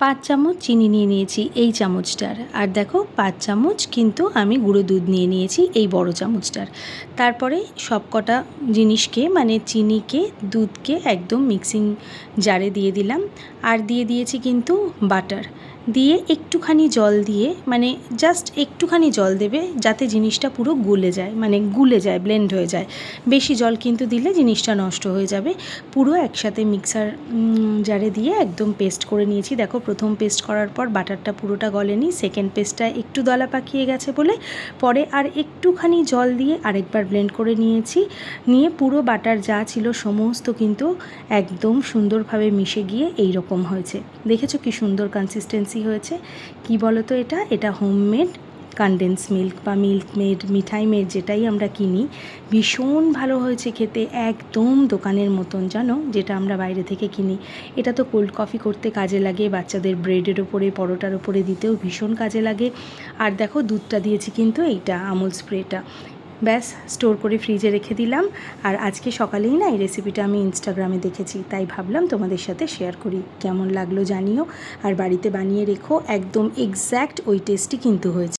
5 চামচ চিনি নিয়ে নিয়েছি এই চামচটার, আর দেখো 5 চামচ কিন্তু আমি গুঁড়ো দুধ নিয়ে নিয়েছি এই বড় চামচটার। তারপরে সব কটা জিনিসকে মানে চিনিকে দুধকে একদম মিক্সিং জারে দিয়ে দিলাম, আর দিয়ে দিয়েছি কিন্তু বাটার, দিয়ে একটুখানি জল দিয়ে মানে জাস্ট একটুখানি জল দেবে যাতে জিনিসটা পুরো গুলে যায় ব্লেন্ড হয়ে যায়। বেশি জল কিন্তু দিলে জিনিসটা নষ্ট হয়ে যাবে। পুরো একসাথে মিক্সার জারে দিয়ে একদম পেস্ট করে নিয়েছি। দেখো প্রথম পেস্ট করার পর বাটারটা পুরোটা গলেনি, সেকেন্ড পেস্টটা একটু দলা পাকিয়ে গেছে বলে পরে আর একটুখানি জল দিয়ে আরেকবার ব্লেন্ড করে নিয়েছি। নিয়ে পুরো বাটার যা ছিল সমস্ত কিন্তু একদম সুন্দরভাবে মিশে গিয়ে এই রকম হয়েছে। দেখেছো কি সুন্দর কনসিস্টেন্সি হয়েছে। কি বলো তো, এটা হোমমেড কনডেন্স মিল্ক বা মিল্ক মেড, মিঠাই মেড যেটাই আমরা কিনি, ভীষণ ভালো হয়েছে খেতে, একদম দোকানের মতন জানো যেটা আমরা বাইরে থেকে কিনি। এটা তো কোল্ড কফি করতে কাজে লাগে, বাচ্চাদের ব্রেডের ওপরে পরোটার ওপরে দিতেও ভীষণ কাজে লাগে। আর দেখো দুধটা দিয়েছি কিন্তু এইটা আমুল স্প্রেটা, ব্যাস স্টোর করে ফ্রিজে রেখে দিলাম। আর আজকে সকালেই না এই রেসিপিটা আমি ইনস্টাগ্রামে দেখেছি, তাই ভাবলাম তোমাদের সাথে শেয়ার করি। কেমন লাগলো জানিও, আর বাড়িতে বানিয়ে রেখো, একদম এক্স্যাক্ট ওই টেস্টই কিন্তু হয়েছে।